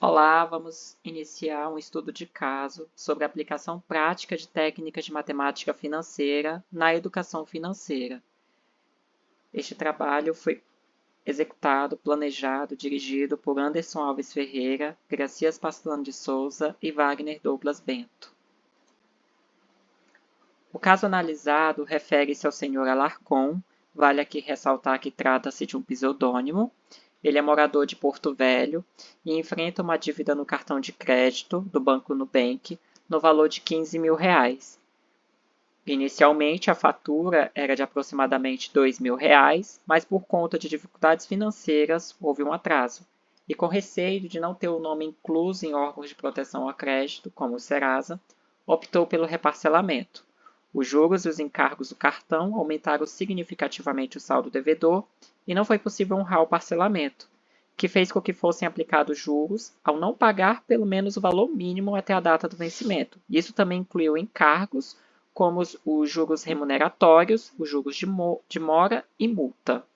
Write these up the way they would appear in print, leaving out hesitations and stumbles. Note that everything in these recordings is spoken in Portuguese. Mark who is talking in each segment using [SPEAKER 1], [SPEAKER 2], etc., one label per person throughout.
[SPEAKER 1] Olá, vamos iniciar um estudo de caso sobre a aplicação prática de técnicas de matemática financeira na educação financeira. Este trabalho foi executado, planejado, dirigido por Anderson Alves Ferreira, Gracias Pastrana de Souza e Wagner Douglas Bento. O caso analisado refere-se ao Sr. Alarcon, vale aqui ressaltar que trata-se de um pseudônimo. Ele é morador de Porto Velho e enfrenta uma dívida no cartão de crédito do Banco Nubank no valor de R$ 15.000. Inicialmente, a fatura era de aproximadamente R$ 2.000, mas por conta de dificuldades financeiras houve um atraso. E com receio de não ter o nome incluso em órgãos de proteção ao crédito, como o Serasa, optou pelo reparcelamento. Os juros e os encargos do cartão aumentaram significativamente o saldo devedor e não foi possível honrar o parcelamento, que fez com que fossem aplicados juros ao não pagar pelo menos o valor mínimo até a data do vencimento. Isso também incluiu encargos, como os juros remuneratórios, os juros de mora e multa.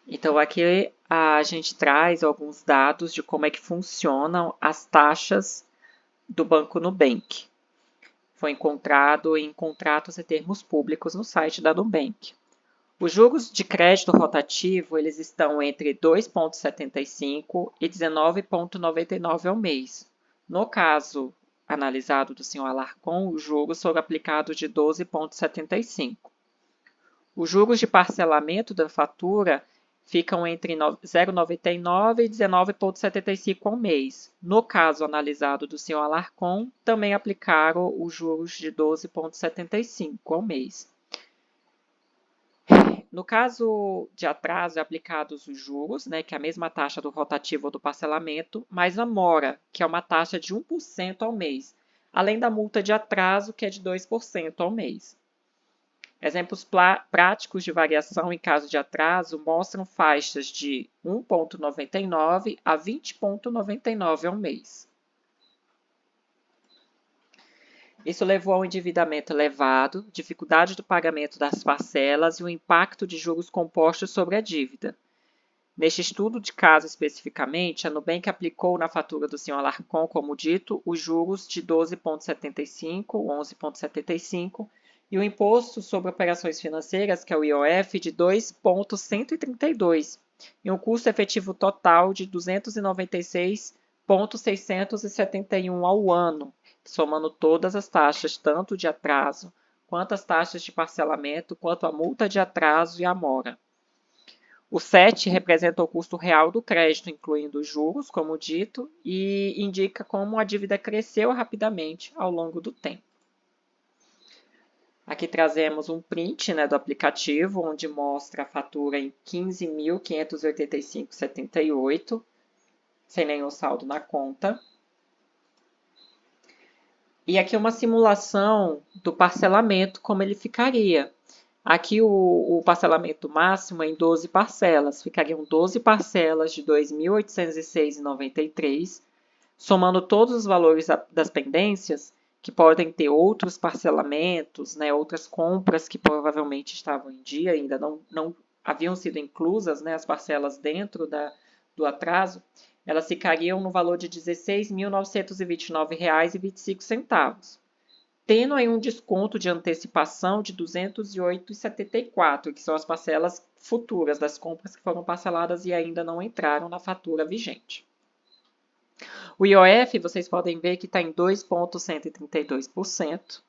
[SPEAKER 1] Então, aqui a gente traz alguns dados de como é que funcionam as taxas do Banco Nubank. Foi encontrado em contratos e termos públicos no site da Nubank. Os juros de crédito rotativo eles estão entre 2,75% e 19,99% ao mês. No caso analisado do Sr. Alarcon, os juros foram aplicados de 12,75%. Os juros de parcelamento da fatura ficam entre 0,99% e 19,75% ao mês. No caso analisado do Sr. Alarcon, também aplicaram os juros de 12,75% ao mês. No caso de atraso, é aplicados os juros, que é a mesma taxa do rotativo ou do parcelamento, mais a mora, que é uma taxa de 1% ao mês, além da multa de atraso, que é de 2% ao mês. Exemplos práticos de variação em caso de atraso mostram faixas de 1,99 a 20,99 ao mês. Isso levou ao endividamento elevado, dificuldade do pagamento das parcelas e o impacto de juros compostos sobre a dívida. Neste estudo de caso especificamente, a Nubank aplicou na fatura do Sr. Alarcon, como dito, os juros de 12,75, 11,75 e o Imposto sobre Operações Financeiras, que é o IOF, de 2,132 e um custo efetivo total de 296,671 ao ano, somando todas as taxas, tanto de atraso, quanto as taxas de parcelamento, quanto a multa de atraso e a mora. O 7 representa o custo real do crédito, incluindo os juros, como dito, e indica como a dívida cresceu rapidamente ao longo do tempo. Aqui trazemos um print do aplicativo, onde mostra a fatura em R$ 15.585,78, sem nenhum saldo na conta. E aqui uma simulação do parcelamento, como ele ficaria. Aqui o parcelamento máximo é em 12 parcelas. Ficariam 12 parcelas de R$ 2.806,93, somando todos os valores das pendências, que podem ter outros parcelamentos, outras compras que provavelmente estavam em dia, ainda não haviam sido inclusas, as parcelas dentro do atraso, elas ficariam no valor de R$ 16.929,25, tendo aí um desconto de antecipação de R$ 208,74, que são as parcelas futuras das compras que foram parceladas e ainda não entraram na fatura vigente. O IOF, vocês podem ver que está em 2,132%,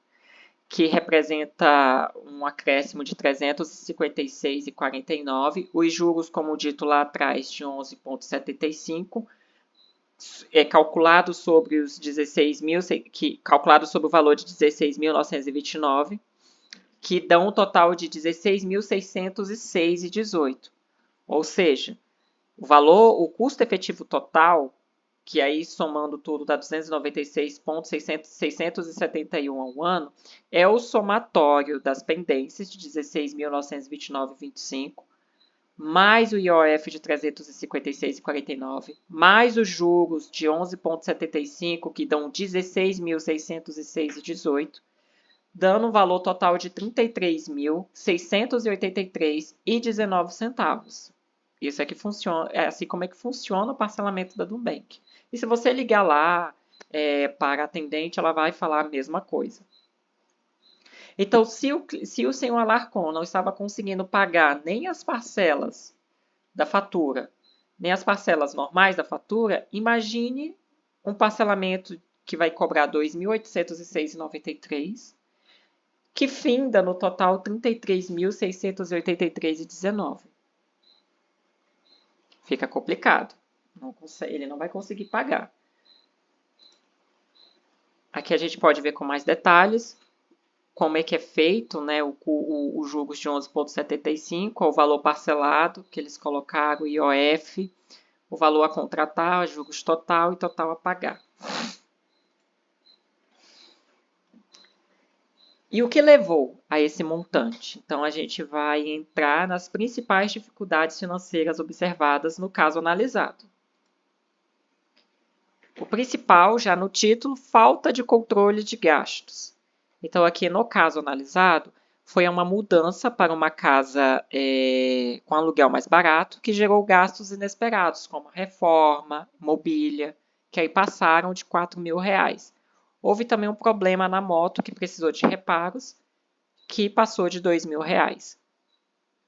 [SPEAKER 1] que representa um acréscimo de 356,49. Os juros, como dito lá atrás, de 11,75%, calculado sobre os 16.000, calculado sobre o valor de 16.929, que dão um total de 16.606,18. Ou seja, o custo efetivo total, que aí somando tudo dá 296,671 ao ano, é o somatório das pendências de 16.929,25, mais o IOF de 356,49, mais os juros de 11,75, que dão 16.606,18, dando um valor total de R$ 33.683,19. Isso é que funciona, é assim como é que funciona o parcelamento da Nubank. E se você ligar lá para a atendente, ela vai falar a mesma coisa. Então, se o senhor Alarcon não estava conseguindo pagar nem as parcelas da fatura, nem as parcelas normais da fatura, imagine um parcelamento que vai cobrar R$ 2.806,93, que finda no total R$ 33.683,19. Fica complicado. Ele não vai conseguir pagar. Aqui a gente pode ver com mais detalhes como é que é feito, né, os juros de 11,75, o valor parcelado que eles colocaram, IOF, o valor a contratar, juros total e total a pagar. E o que levou a esse montante? Então, a gente vai entrar nas principais dificuldades financeiras observadas no caso analisado. O principal, já no título, falta de controle de gastos. Então, aqui no caso analisado, foi uma mudança para uma casa com aluguel mais barato, que gerou gastos inesperados, como reforma, mobília, que aí passaram de R$ 4.000. Houve também um problema na moto que precisou de reparos, que passou de R$ 2.000.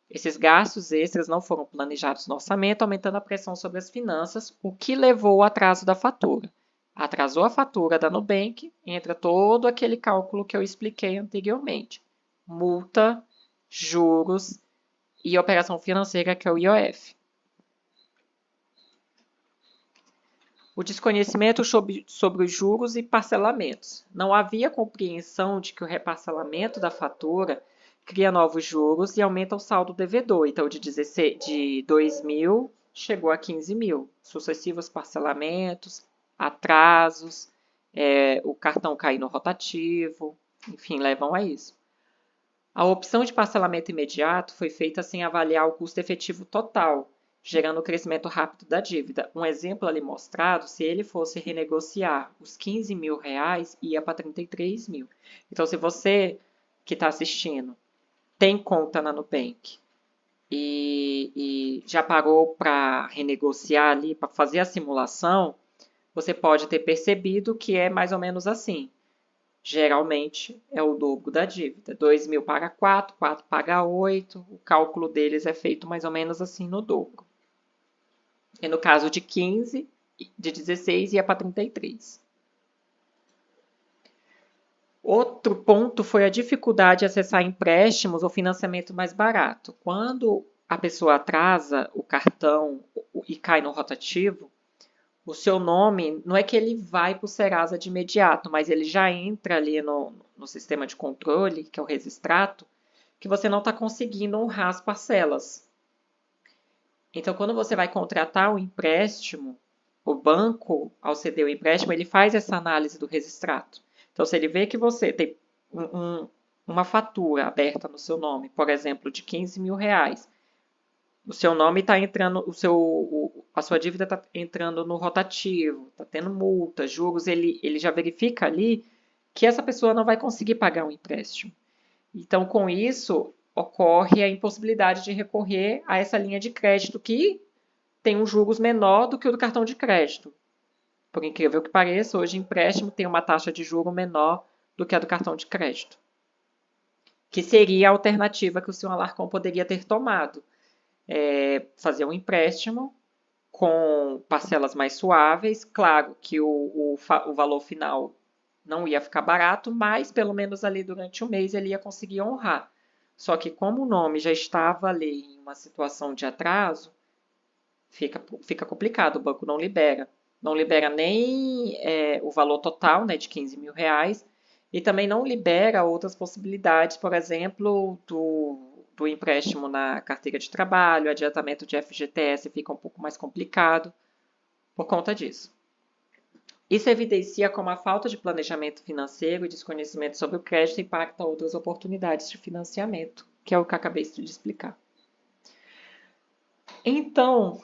[SPEAKER 1] Esses gastos extras não foram planejados no orçamento, aumentando a pressão sobre as finanças, o que levou ao atraso da fatura. Atrasou a fatura da Nubank, entra todo aquele cálculo que eu expliquei anteriormente. Multa, juros e operação financeira, que é o IOF. O desconhecimento sobre os juros e parcelamentos. Não havia compreensão de que o reparcelamento da fatura cria novos juros e aumenta o saldo devedor. Então, de 2.000 chegou a 15.000. Sucessivos parcelamentos, atrasos, o cartão cair no rotativo, enfim, levam a isso. A opção de parcelamento imediato foi feita sem avaliar o custo efetivo total, gerando o crescimento rápido da dívida. Um exemplo ali mostrado, se ele fosse renegociar os R$ 15.000, ia para 33 mil. Então, se você que está assistindo tem conta na Nubank e já parou para renegociar ali, para fazer a simulação, você pode ter percebido que é mais ou menos assim. Geralmente é o dobro da dívida. 2.000 paga 4, 4 paga 8. O cálculo deles é feito mais ou menos assim no dobro. E no caso de 15, de 16 ia para 33. Outro ponto foi a dificuldade de acessar empréstimos ou financiamento mais barato. Quando a pessoa atrasa o cartão e cai no rotativo, o seu nome, não é que ele vai para o Serasa de imediato, mas ele já entra ali no sistema de controle, que é o Resistrato, que você não está conseguindo honrar as parcelas. Então, quando você vai contratar um empréstimo, o banco, ao ceder o empréstimo, ele faz essa análise do Resistrato. Então, se ele vê que você tem uma fatura aberta no seu nome, por exemplo, de R$ 15.000, o seu nome está entrando, a sua dívida está entrando no rotativo, está tendo multa, juros, ele já verifica ali que essa pessoa não vai conseguir pagar um empréstimo. Então, com isso, ocorre a impossibilidade de recorrer a essa linha de crédito que tem um juros menor do que o do cartão de crédito. Por incrível que pareça, hoje empréstimo tem uma taxa de juro menor do que a do cartão de crédito, que seria a alternativa que o senhor Alarcon poderia ter tomado. Fazer um empréstimo com parcelas mais suaves. Claro que o valor final não ia ficar barato, mas pelo menos ali durante um mês ele ia conseguir honrar. Só que como o nome já estava ali em uma situação de atraso, fica complicado, o banco não libera. Não libera nem o valor total, né, de R$ 15.000, e também não libera outras possibilidades, por exemplo, do empréstimo na carteira de trabalho, adiantamento de FGTS fica um pouco mais complicado por conta disso. Isso evidencia como a falta de planejamento financeiro e desconhecimento sobre o crédito impacta outras oportunidades de financiamento, que é o que eu acabei de explicar. Então,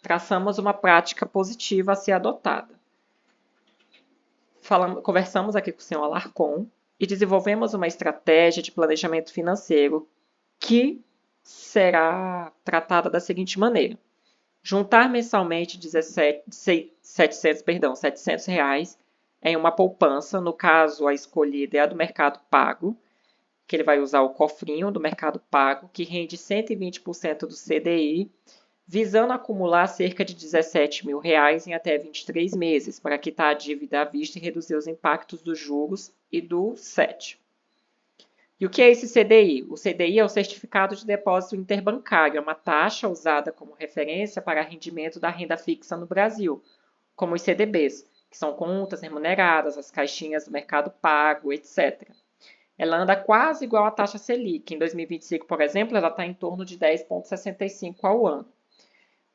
[SPEAKER 1] traçamos uma prática positiva a ser adotada. Conversamos aqui com o senhor Alarcon e desenvolvemos uma estratégia de planejamento financeiro que será tratada da seguinte maneira. Juntar mensalmente 700 reais em uma poupança, no caso a escolhida é a do Mercado Pago, que ele vai usar o cofrinho do Mercado Pago, que rende 120% do CDI, visando acumular cerca de 17 mil reais em até 23 meses, para quitar a dívida à vista e reduzir os impactos dos juros e do SET. E o que é esse CDI? O CDI é o Certificado de Depósito Interbancário, é uma taxa usada como referência para rendimento da renda fixa no Brasil, como os CDBs, que são contas remuneradas, as caixinhas do Mercado Pago, etc. Ela anda quase igual à taxa Selic. Em 2025, por exemplo, ela está em torno de 10,65% ao ano.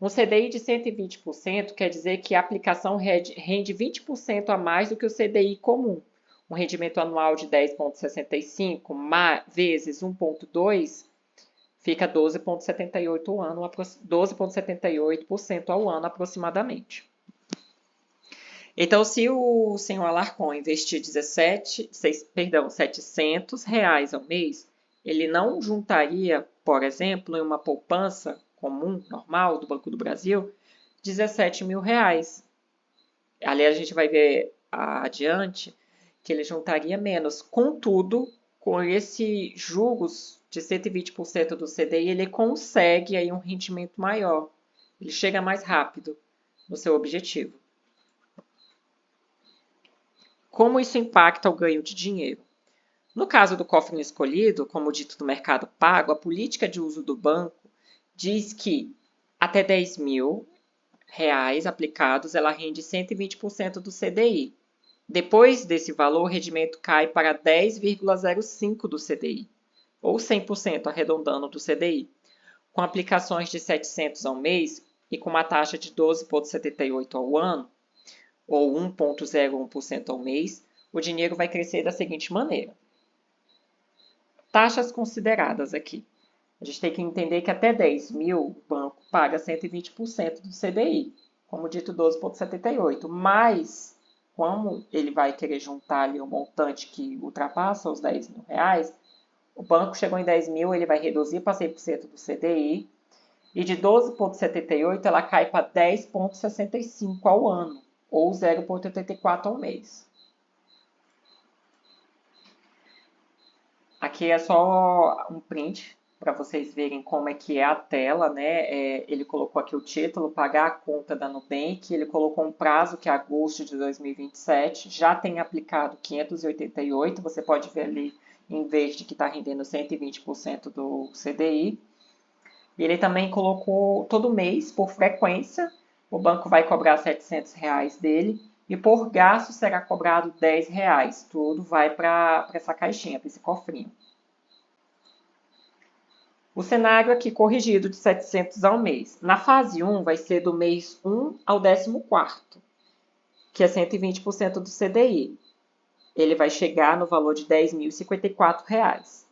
[SPEAKER 1] Um CDI de 120% quer dizer que a aplicação rende 20% a mais do que o CDI comum. Um rendimento anual de 10,65 vezes 1,2 fica 12,78% ao ano aproximadamente. Então, se o senhor Alarcon investir 700 reais ao mês, ele não juntaria, por exemplo, em uma poupança comum, normal, do Banco do Brasil, 17 mil reais. Ali a gente vai ver adiante que ele juntaria menos. Contudo, com esses juros de 120% do CDI, ele consegue aí um rendimento maior. Ele chega mais rápido no seu objetivo. Como isso impacta o ganho de dinheiro? No caso do cofre escolhido, como dito no Mercado Pago, a política de uso do banco diz que até 10 mil reais aplicados, ela rende 120% do CDI. Depois desse valor, o rendimento cai para 10,05% do CDI, ou 100% arredondando do CDI. Com aplicações de 700 ao mês e com uma taxa de 12,78% ao ano, ou 1,01% ao mês, o dinheiro vai crescer da seguinte maneira. Taxas consideradas aqui. A gente tem que entender que até 10 mil o banco paga 120% do CDI, como dito 12,78%, mas como ele vai querer juntar ali um montante que ultrapassa os 10 mil reais, o banco chegou em 10 mil, ele vai reduzir para 100% do CDI, e de 12,78% ela cai para 10,65% ao ano, ou 0,84% ao mês. Aqui é só um print para vocês verem como é que é a tela, né? Ele colocou aqui o título, pagar a conta da Nubank, ele colocou um prazo que é agosto de 2027, já tem aplicado 588, você pode ver ali em verde que está rendendo 120% do CDI. Ele também colocou todo mês, por frequência, o banco vai cobrar 700 reais dele e por gasto será cobrado 10 reais. Tudo vai para essa caixinha, para esse cofrinho. O cenário aqui corrigido de 700 ao mês. Na fase 1 vai ser do mês 1 ao 14º, que é 120% do CDI. Ele vai chegar no valor de R$ 10.054.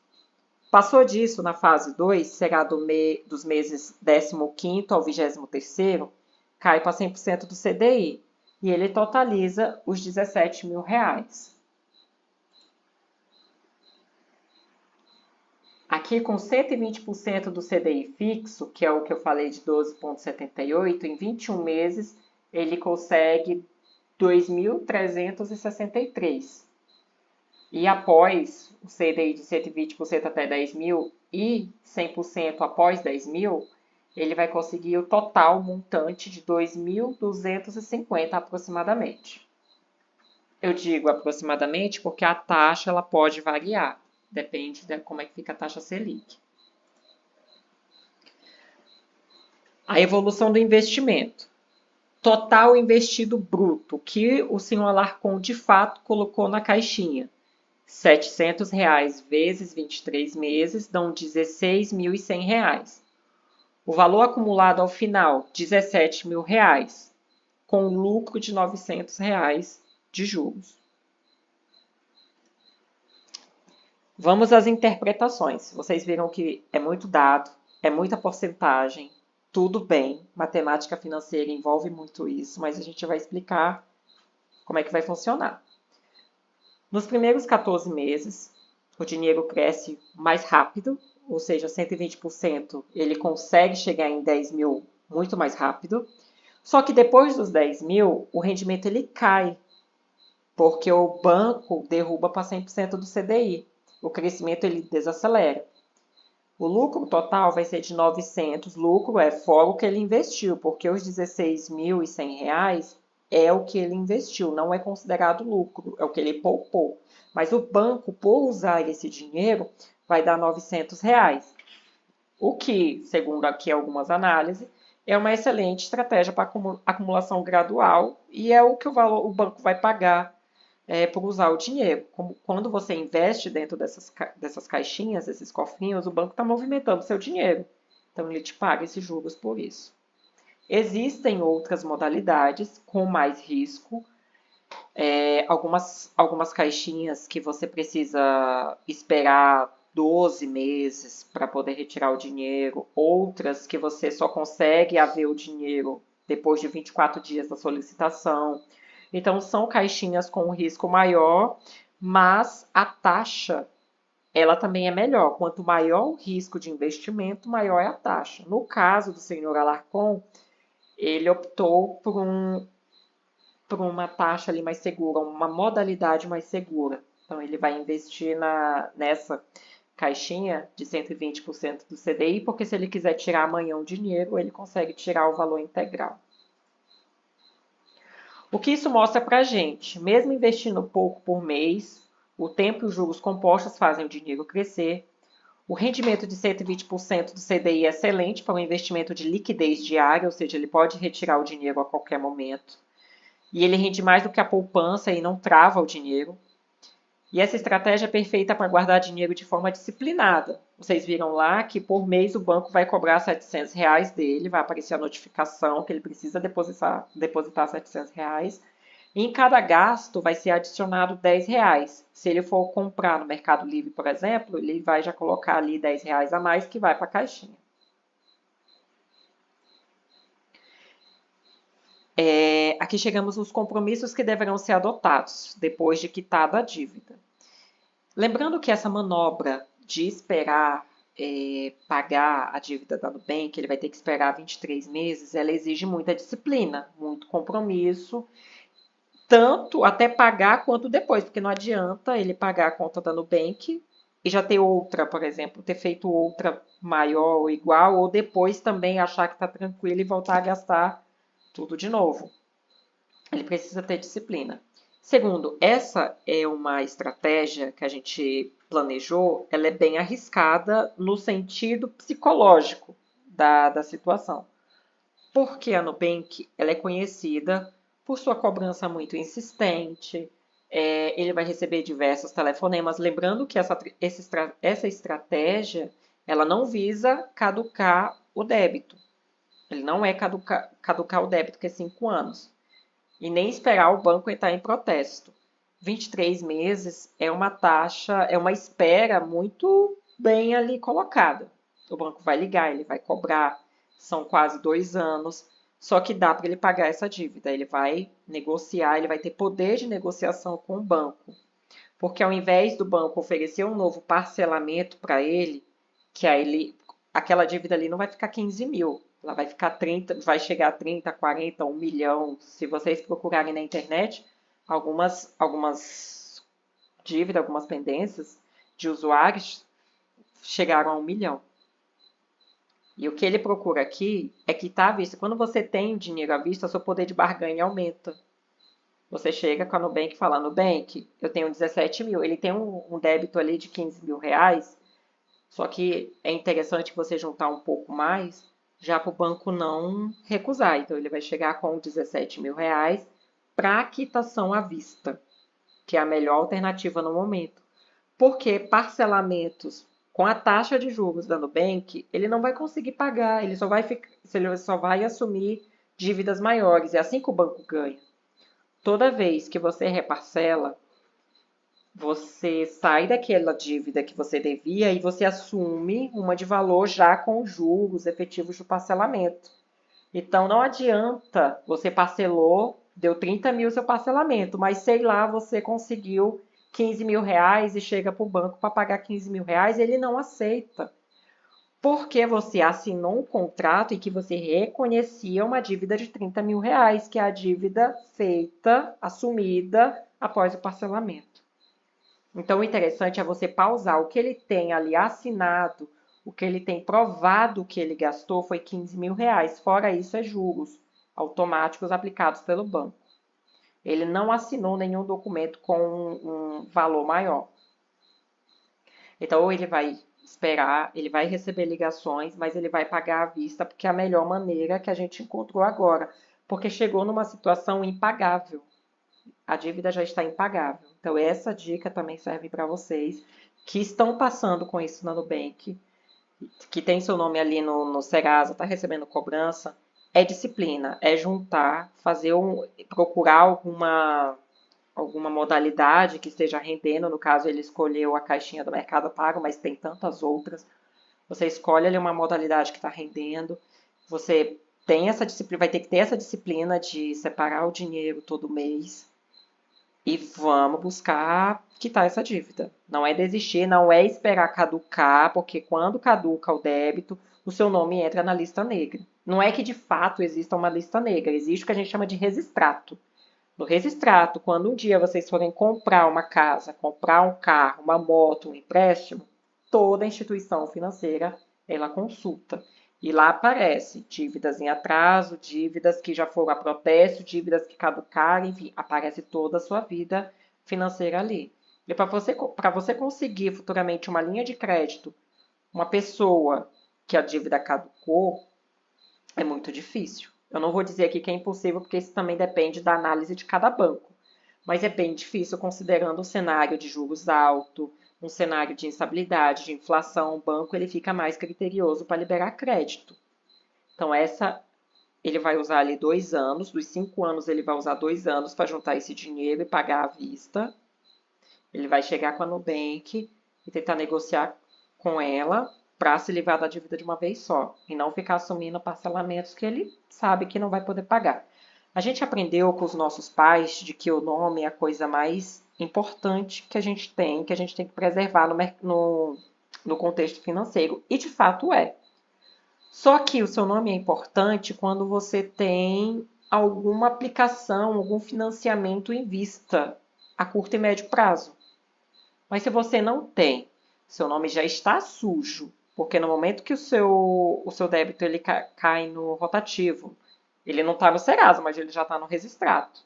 [SPEAKER 1] Passou disso, na fase 2, será dos meses 15º ao 23º, cai para 100% do CDI, e ele totaliza os 17 mil reais. Aqui com 120% do CDI fixo, que é o que eu falei de 12,78, em 21 meses ele consegue 2.363. E após o CDI de 120% até 10 mil e 100% após 10 mil, ele vai conseguir o total montante de 2.250 aproximadamente. Eu digo aproximadamente porque a taxa ela pode variar, depende de como é que fica a taxa Selic. A evolução do investimento. Total investido bruto, que o senhor Alarcon de fato colocou na caixinha. R$ 700 reais vezes 23 meses dão R$ 16.100. O valor acumulado ao final, R$ 17 mil, com lucro de R$ 900 de juros. Vamos às interpretações. Vocês viram que é muito dado, é muita porcentagem, tudo bem. Matemática financeira envolve muito isso, mas a gente vai explicar como é que vai funcionar. Nos primeiros 14 meses, o dinheiro cresce mais rápido, ou seja, 120%, ele consegue chegar em 10 mil muito mais rápido. Só que depois dos 10 mil, o rendimento ele cai, porque o banco derruba para 100% do CDI. O crescimento ele desacelera. O lucro total vai ser de 900, lucro é fora o que ele investiu, porque os R$16.100 é o que ele investiu, não é considerado lucro, é o que ele poupou. Mas o banco, por usar esse dinheiro, vai dar R$900. O que, segundo aqui algumas análises, é uma excelente estratégia para acumulação gradual e é o que o banco vai pagar por usar o dinheiro. Quando você investe dentro dessas caixinhas, esses cofrinhos, o banco está movimentando seu dinheiro. Então, ele te paga esses juros por isso. Existem outras modalidades com mais risco. Algumas caixinhas que você precisa esperar 12 meses para poder retirar o dinheiro. Outras que você só consegue haver o dinheiro depois de 24 dias da solicitação. Então, são caixinhas com um risco maior, mas a taxa, ela também é melhor. Quanto maior o risco de investimento, maior é a taxa. No caso do senhor Alarcon, ele optou por uma taxa ali mais segura, uma modalidade mais segura. Então, ele vai investir nessa caixinha de 120% do CDI, porque se ele quiser tirar amanhã o dinheiro, ele consegue tirar o valor integral. O que isso mostra para a gente? Mesmo investindo pouco por mês, o tempo e os juros compostos fazem o dinheiro crescer. O rendimento de 120% do CDI é excelente para um investimento de liquidez diária, ou seja, ele pode retirar o dinheiro a qualquer momento. E ele rende mais do que a poupança e não trava o dinheiro. E essa estratégia é perfeita para guardar dinheiro de forma disciplinada. Vocês viram lá que por mês o banco vai cobrar R$700 dele, vai aparecer a notificação que ele precisa depositar R$700. E em cada gasto vai ser adicionado R$10. Se ele for comprar no Mercado Livre, por exemplo, ele vai já colocar ali R$10 a mais que vai para a caixinha. Aqui chegamos nos compromissos que deverão ser adotados depois de quitada a dívida. Lembrando que essa manobra de esperar pagar a dívida da Nubank, ele vai ter que esperar 23 meses, ela exige muita disciplina, muito compromisso, tanto até pagar quanto depois, porque não adianta ele pagar a conta da Nubank e já ter outra, por exemplo, ter feito outra maior ou igual, ou depois também achar que está tranquilo e voltar a gastar tudo de novo. Ele precisa ter disciplina. Segundo, essa é uma estratégia que a gente planejou, ela é bem arriscada no sentido psicológico da situação. Porque a Nubank ela é conhecida por sua cobrança muito insistente, ele vai receber diversos telefonemas. Lembrando que essa estratégia ela não visa caducar o débito. Ele não é caducar o débito, que é 5 anos. E nem esperar o banco entrar em protesto. 23 meses é uma taxa, é uma espera muito bem ali colocada. O banco vai ligar, ele vai cobrar, são quase 2 anos, só que dá para ele pagar essa dívida. Ele vai negociar, ele vai ter poder de negociação com o banco. Porque ao invés do banco oferecer um novo parcelamento para ele, que aí aquela dívida ali não vai ficar 15 mil, ela vai ficar 30, vai chegar a 30, 40, 1 milhão. Se vocês procurarem na internet, algumas dívidas, algumas pendências de usuários chegaram a 1 milhão. E o que ele procura aqui é quitar à vista. Quando você tem o dinheiro à vista, seu poder de barganha aumenta. Você chega com a Nubank e fala, Nubank, eu tenho 17 mil. Ele tem um débito ali de 15 mil reais, só que é interessante você juntar um pouco mais, já para o banco não recusar. Então, ele vai chegar com 17 mil reais para quitação à vista, que é a melhor alternativa no momento. Porque parcelamentos com a taxa de juros da Nubank, ele não vai conseguir pagar, ele só vai assumir dívidas maiores. É assim que o banco ganha. Toda vez que você reparcela, você sai daquela dívida que você devia e você assume uma de valor já com os juros efetivos do parcelamento. Então, não adianta, você parcelou, deu 30 mil seu parcelamento, mas sei lá, você conseguiu 15 mil reais e chega para o banco para pagar 15 mil reais, ele não aceita. porque você assinou um contrato em que você reconhecia uma dívida de 30 mil reais, que é a dívida feita, assumida após o parcelamento. Então, o interessante é você pausar. O que ele tem ali assinado, o que ele tem provado que ele gastou foi 15 mil reais. Fora isso, é juros automáticos aplicados pelo banco. Ele não assinou nenhum documento com um valor maior. Então, ou ele vai esperar, ele vai receber ligações, mas ele vai pagar à vista, porque é a melhor maneira que a gente encontrou agora. Porque chegou numa situação impagável. A dívida já está impagável. Então, essa dica também serve para vocês que estão passando com isso na Nubank, que tem seu nome ali no Serasa, está recebendo cobrança. É disciplina, é juntar, procurar alguma modalidade que esteja rendendo. No caso, ele escolheu a caixinha do Mercado Pago, mas tem tantas outras. Você escolhe ali uma modalidade que está rendendo. Você tem essa disciplina, vai ter que ter essa disciplina de separar o dinheiro todo mês e vamos buscar quitar essa dívida. Não é desistir, não é esperar caducar, porque quando caduca o débito, o seu nome entra na lista negra. Não é que de fato exista uma lista negra, existe o que a gente chama de registrato. No registrato, quando um dia vocês forem comprar uma casa, comprar um carro, uma moto, um empréstimo, toda instituição financeira ela consulta. E lá aparece dívidas em atraso, dívidas que já foram a protesto, dívidas que caducaram, enfim, aparece toda a sua vida financeira ali. E para você conseguir futuramente uma linha de crédito, uma pessoa que a dívida caducou, é muito difícil. Eu não vou dizer aqui que é impossível, porque isso também depende da análise de cada banco. Mas é bem difícil considerando um cenário de juros alto, um cenário de instabilidade, de inflação. O banco ele fica mais criterioso para liberar crédito. Então, ele vai usar ali 2 anos, dos 5 anos ele vai usar 2 anos para juntar esse dinheiro e pagar à vista. Ele vai chegar com a Nubank e tentar negociar com ela para se livrar da dívida de uma vez só e não ficar assumindo parcelamentos que ele sabe que não vai poder pagar. A gente aprendeu com os nossos pais de que o nome é a coisa mais importante que a gente tem que preservar no contexto financeiro. E de fato é. Só que o seu nome é importante quando você tem alguma aplicação, algum financiamento em vista a curto e médio prazo. Mas se você não tem, seu nome já está sujo, porque no momento que o seu débito ele cai no rotativo, ele não está no Serasa, mas ele já está no registrato.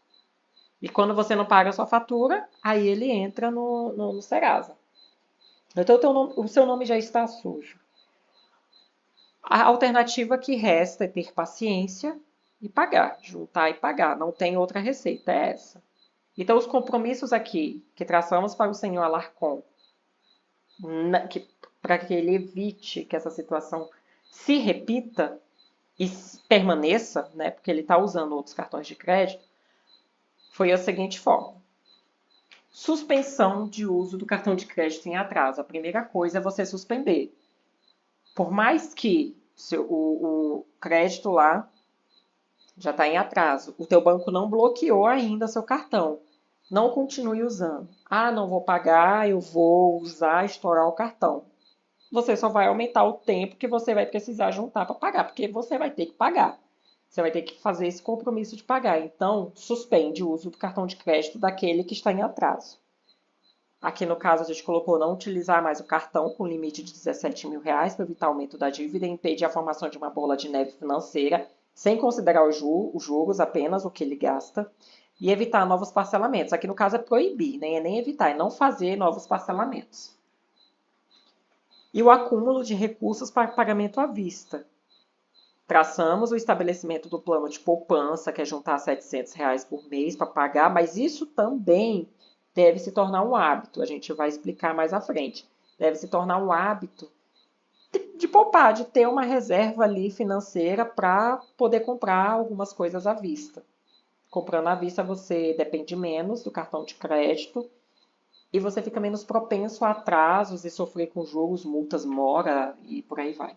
[SPEAKER 1] E quando você não paga a sua fatura, aí ele entra no Serasa. Então o seu nome já está sujo. A alternativa que resta é ter paciência e pagar, juntar e pagar. Não tem outra receita, é essa. Então, os compromissos aqui que traçamos para o senhor Alarcon, para que ele evite que essa situação se repita e permaneça, né, porque ele está usando outros cartões de crédito, foi a seguinte forma. Suspensão de uso do cartão de crédito em atraso. A primeira coisa é você suspender. Por mais que o crédito lá já está em atraso, o teu banco não bloqueou ainda seu cartão. Não continue usando. Ah, não vou pagar, eu vou usar, estourar o cartão. Você só vai aumentar o tempo que você vai precisar juntar para pagar, porque você vai ter que pagar. Você vai ter que fazer esse compromisso de pagar. Então, suspende o uso do cartão de crédito daquele que está em atraso. Aqui no caso, a gente colocou não utilizar mais o cartão com limite de 17 mil reais para evitar aumento da dívida e impedir a formação de uma bola de neve financeira, sem considerar os juros, apenas o que ele gasta, e evitar novos parcelamentos. Aqui no caso é proibir, né? É nem evitar, é não fazer novos parcelamentos. E o acúmulo de recursos para pagamento à vista. Traçamos o estabelecimento do plano de poupança, que é juntar R$ 700 reais por mês para pagar, mas isso também deve se tornar um hábito. A gente vai explicar mais à frente. Deve se tornar um hábito de poupar, de ter uma reserva ali financeira para poder comprar algumas coisas à vista. Comprando à vista você depende menos do cartão de crédito e você fica menos propenso a atrasos e sofrer com juros, multas, mora e por aí vai.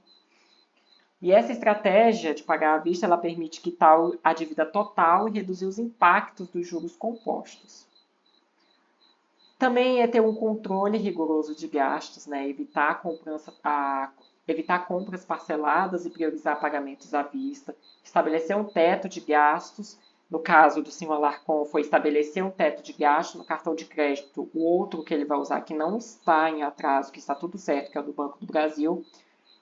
[SPEAKER 1] E essa estratégia de pagar à vista, ela permite quitar a dívida total e reduzir os impactos dos juros compostos. Também é ter um controle rigoroso de gastos, né? Evitar evitar compras parceladas e priorizar pagamentos à vista, estabelecer um teto de gastos. No caso do senhor Alarcon, foi estabelecer um teto de gasto no cartão de crédito, o outro que ele vai usar que não está em atraso, que está tudo certo, que é o do Banco do Brasil,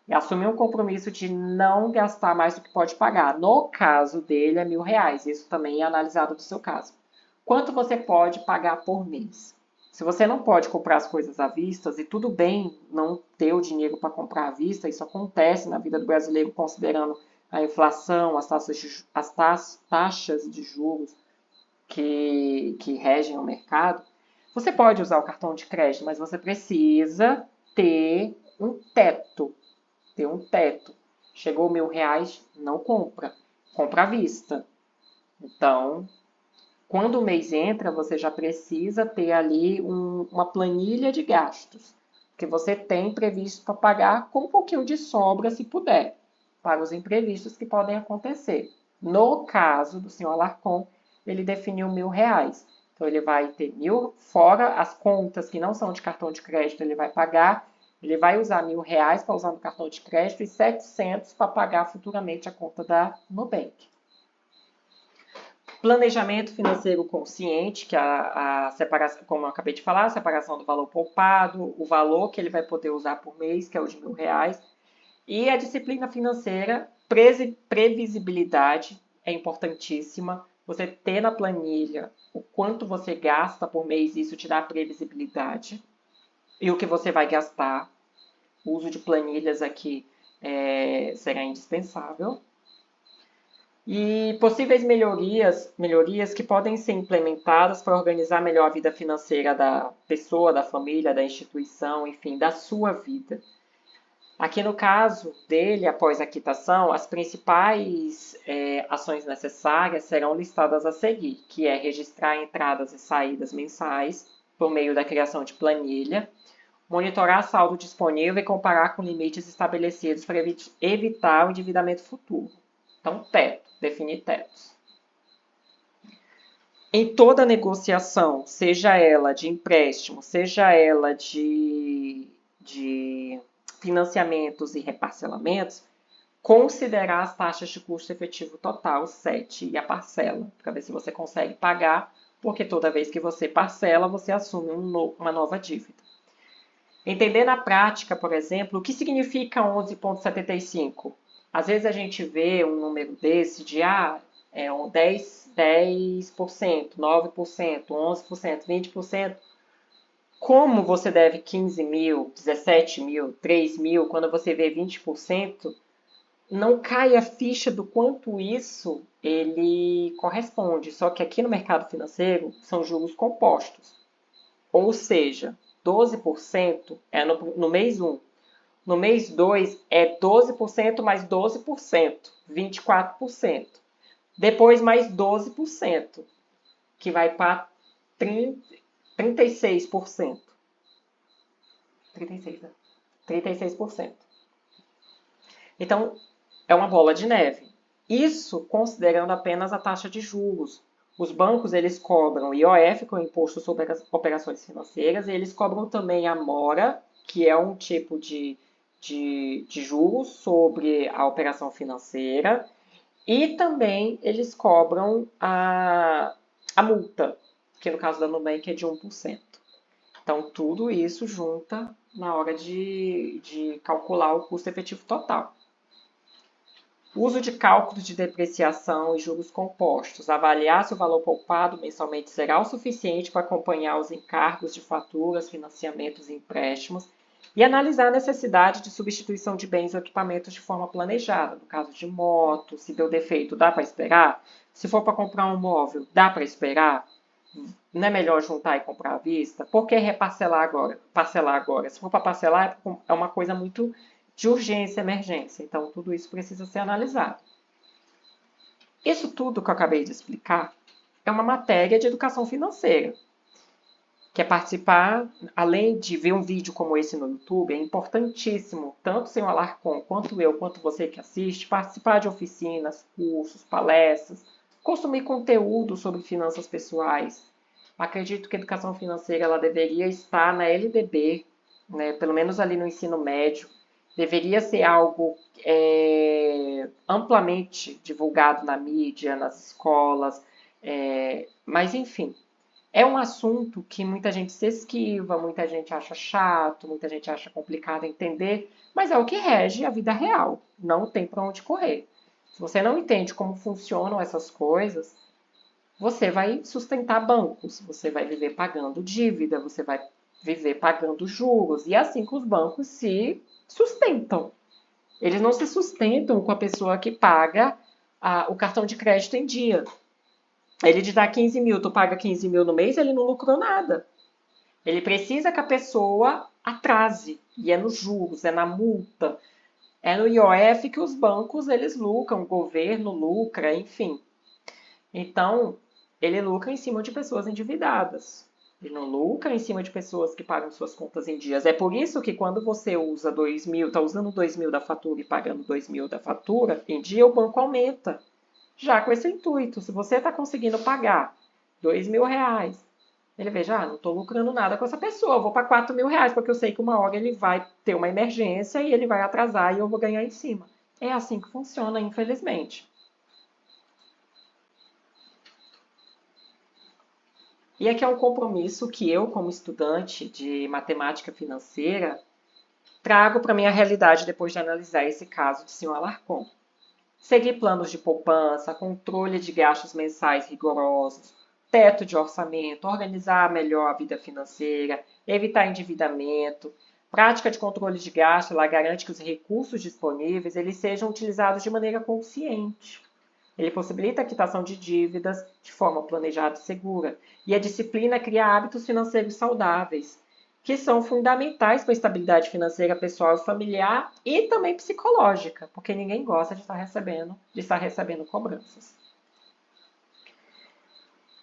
[SPEAKER 1] e assumir um compromisso de não gastar mais do que pode pagar. No caso dele, é R$ 1.000. Isso também é analisado do seu caso. Quanto você pode pagar por mês? Se você não pode comprar as coisas à vista, e tudo bem não ter o dinheiro para comprar à vista, isso acontece na vida do brasileiro, considerando a inflação, as taxas de juros que regem o mercado, você pode usar o cartão de crédito, mas você precisa ter um teto. Ter um teto. Chegou R$ 1.000, não compra. Compra à vista. Então, quando o mês entra, você já precisa ter ali uma planilha de gastos que você tem previsto para pagar com um pouquinho de sobra, se puder, para os imprevistos que podem acontecer. No caso do senhor Alarcon, ele definiu R$ 1.000. Então, ele vai ter 1.000, fora as contas que não são de cartão de crédito, ele vai pagar. Ele vai usar R$ 1.000 para usar no cartão de crédito e 700 para pagar futuramente a conta da Nubank. Planejamento financeiro consciente, que é a separação, como eu acabei de falar, a separação do valor poupado, o valor que ele vai poder usar por mês, que é o de R$ 1.000, e a disciplina financeira, previsibilidade é importantíssima. Você ter na planilha o quanto você gasta por mês, isso te dá previsibilidade. E o que você vai gastar. O uso de planilhas aqui será indispensável. E possíveis melhorias que podem ser implementadas para organizar melhor a vida financeira da pessoa, da família, da instituição, enfim, da sua vida. Aqui no caso dele, após a quitação, as principais ações necessárias serão listadas a seguir, que é registrar entradas e saídas mensais por meio da criação de planilha, monitorar saldo disponível e comparar com limites estabelecidos para evitar o endividamento futuro. Então, teto, definir tetos. Em toda negociação, seja ela de empréstimo, seja ela de financiamentos e reparcelamentos, considerar as taxas de custo efetivo total, 7, e a parcela, para ver se você consegue pagar, porque toda vez que você parcela, você assume uma nova dívida. Entender na prática, por exemplo, o que significa 11,75. Às vezes a gente vê um número desse de 10%, 9%, 11%, 20%. Como você deve 15 mil, 17 mil, 3 mil, quando você vê 20%, não cai a ficha do quanto isso ele corresponde. Só que aqui no mercado financeiro são juros compostos. Ou seja, 12% é no mês 1. No mês 2 é 12% mais 12%, 24%. Depois mais 12%, que vai para 36%. 36%. Então, é uma bola de neve. Isso considerando apenas a taxa de juros. Os bancos eles cobram IOF, que é o Imposto sobre as Operações Financeiras, e eles cobram também a mora, que é um tipo de juros sobre a operação financeira, e também eles cobram a multa, que no caso da Nubank é de 1%. Então, tudo isso junta na hora de calcular o custo efetivo total. Uso de cálculos de depreciação e juros compostos. Avaliar se o valor poupado mensalmente será o suficiente para acompanhar os encargos de faturas, financiamentos e empréstimos e analisar a necessidade de substituição de bens ou equipamentos de forma planejada. No caso de moto, se deu defeito, dá para esperar? Se for para comprar um móvel, dá para esperar? Não é melhor juntar e comprar à vista? Por que reparcelar agora? Parcelar agora? Se for para parcelar, é uma coisa muito de urgência, emergência. Então, tudo isso precisa ser analisado. Isso tudo que eu acabei de explicar é uma matéria de educação financeira. Quer participar, além de ver um vídeo como esse no YouTube, é importantíssimo, tanto o senhor Alarcon, quanto eu, quanto você que assiste, participar de oficinas, cursos, palestras, consumir conteúdo sobre finanças pessoais. Acredito que a educação financeira ela deveria estar na LDB, né, pelo menos ali no ensino médio, Deveria ser algo amplamente divulgado na mídia, nas escolas, mas enfim, é um assunto que muita gente se esquiva, muita gente acha chato, muita gente acha complicado entender, mas é o que rege a vida real, não tem para onde correr. Se você não entende como funcionam essas coisas, você vai sustentar bancos, você vai viver pagando dívida, você vai viver pagando juros, e é assim que os bancos se sustentam. Eles não se sustentam com a pessoa que paga o cartão de crédito em dia. Ele te dá 15 mil, tu paga 15 mil no mês, ele não lucrou nada. Ele precisa que a pessoa atrase. E é nos juros, é na multa, é no IOF que os bancos eles lucram, o governo lucra, enfim. Então, ele lucra em cima de pessoas endividadas. Ele não lucra em cima de pessoas que pagam suas contas em dias. É por isso que quando você usa 2 mil, está usando 2 mil da fatura e pagando 2 mil da fatura, em dia o banco aumenta. Já com esse intuito, se você está conseguindo pagar 2 mil reais, ele vê, já não estou lucrando nada com essa pessoa, vou para 4 mil reais, porque eu sei que uma hora ele vai ter uma emergência e ele vai atrasar e eu vou ganhar em cima. É assim que funciona, infelizmente. E aqui é um compromisso que eu, como estudante de matemática financeira, trago para a minha realidade depois de analisar esse caso de senhor Alarcon. Seguir planos de poupança, controle de gastos mensais rigorosos, teto de orçamento, organizar melhor a vida financeira, evitar endividamento, prática de controle de gasto, ela garante que os recursos disponíveis eles sejam utilizados de maneira consciente. Ele possibilita a quitação de dívidas de forma planejada e segura. E a disciplina cria hábitos financeiros saudáveis, que são fundamentais para a estabilidade financeira pessoal e familiar e também psicológica, porque ninguém gosta de estar recebendo cobranças.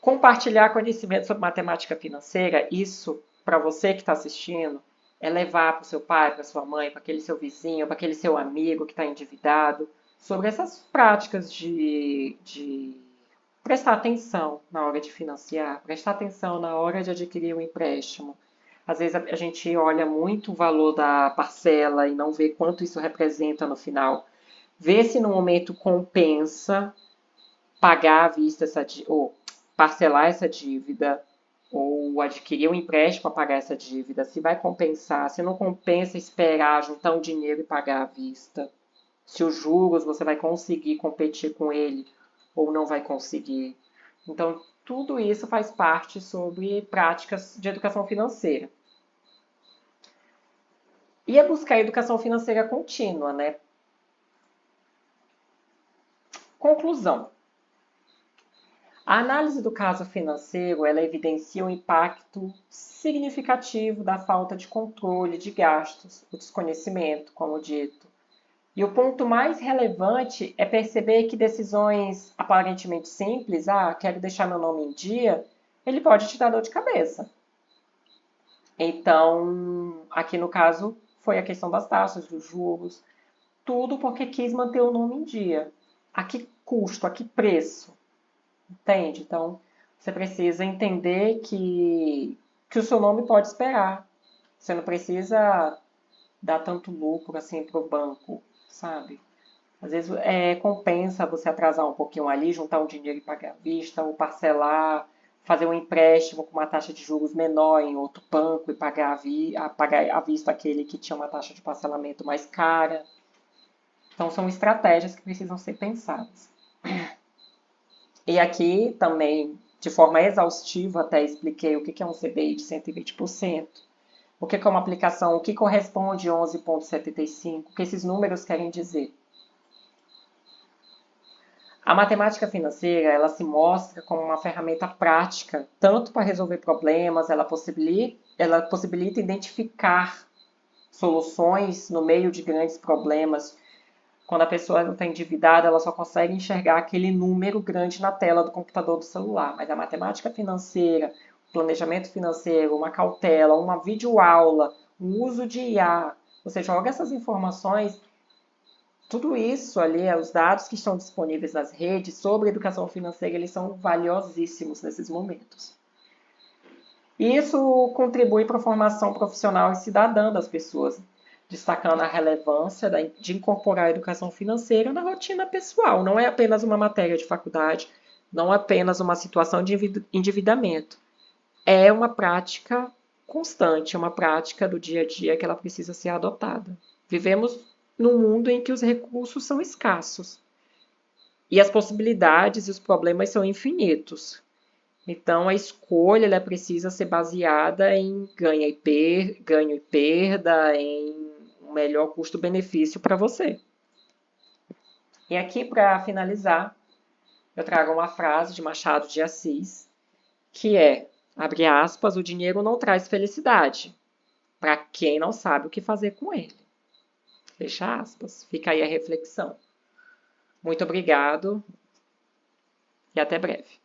[SPEAKER 1] Compartilhar conhecimento sobre matemática financeira, isso, para você que está assistindo, é levar para o seu pai, para sua mãe, para aquele seu vizinho, para aquele seu amigo que está endividado, sobre essas práticas de prestar atenção na hora de financiar, prestar atenção na hora de adquirir um empréstimo. Às vezes a gente olha muito o valor da parcela e não vê quanto isso representa no final. Vê se no momento compensa pagar à vista ou parcelar essa dívida ou adquirir um empréstimo para pagar essa dívida, se vai compensar, se não compensa esperar juntar um dinheiro e pagar à vista, se os juros você vai conseguir competir com ele ou não vai conseguir. Então, tudo isso faz parte sobre práticas de educação financeira. E é buscar a educação financeira contínua, né? Conclusão. A análise do caso financeiro, ela evidencia um impacto significativo da falta de controle de gastos, o desconhecimento, como dito. E o ponto mais relevante é perceber que decisões aparentemente simples, quero deixar meu nome em dia, ele pode te dar dor de cabeça. Então, aqui no caso, foi a questão das taxas, dos juros, tudo porque quis manter o nome em dia. A que custo, a que preço? Entende? Então, você precisa entender que o seu nome pode esperar. Você não precisa dar tanto lucro assim para o banco, sabe? Às vezes compensa você atrasar um pouquinho ali, juntar um dinheiro e pagar à vista, ou parcelar, fazer um empréstimo com uma taxa de juros menor em outro banco e pagar à vista aquele que tinha uma taxa de parcelamento mais cara. Então, são estratégias que precisam ser pensadas. E aqui também, de forma exaustiva, até expliquei o que é um CDI de 120%, o que é uma aplicação, o que corresponde a 11,75, o que esses números querem dizer. A matemática financeira, ela se mostra como uma ferramenta prática, tanto para resolver problemas, ela possibilita identificar soluções no meio de grandes problemas. Quando a pessoa está endividada, ela só consegue enxergar aquele número grande na tela do computador do celular. Mas a matemática financeira, o planejamento financeiro, uma cautela, uma videoaula, o uso de IA, você joga essas informações, tudo isso ali, os dados que estão disponíveis nas redes sobre educação financeira, eles são valiosíssimos nesses momentos. Isso contribui para a formação profissional e cidadã das pessoas. destacando a relevância de incorporar a educação financeira na rotina pessoal. Não é apenas uma matéria de faculdade, não é apenas uma situação de endividamento. É uma prática constante, uma prática do dia a dia que ela precisa ser adotada. Vivemos num mundo em que os recursos são escassos e as possibilidades e os problemas são infinitos. Então, a escolha ela precisa ser baseada em ganho e perda, em um melhor custo-benefício para você. E aqui, para finalizar, eu trago uma frase de Machado de Assis, que é, abre aspas, o dinheiro não traz felicidade para quem não sabe o que fazer com ele. Fecha aspas. Fica aí a reflexão. Muito obrigado e até breve.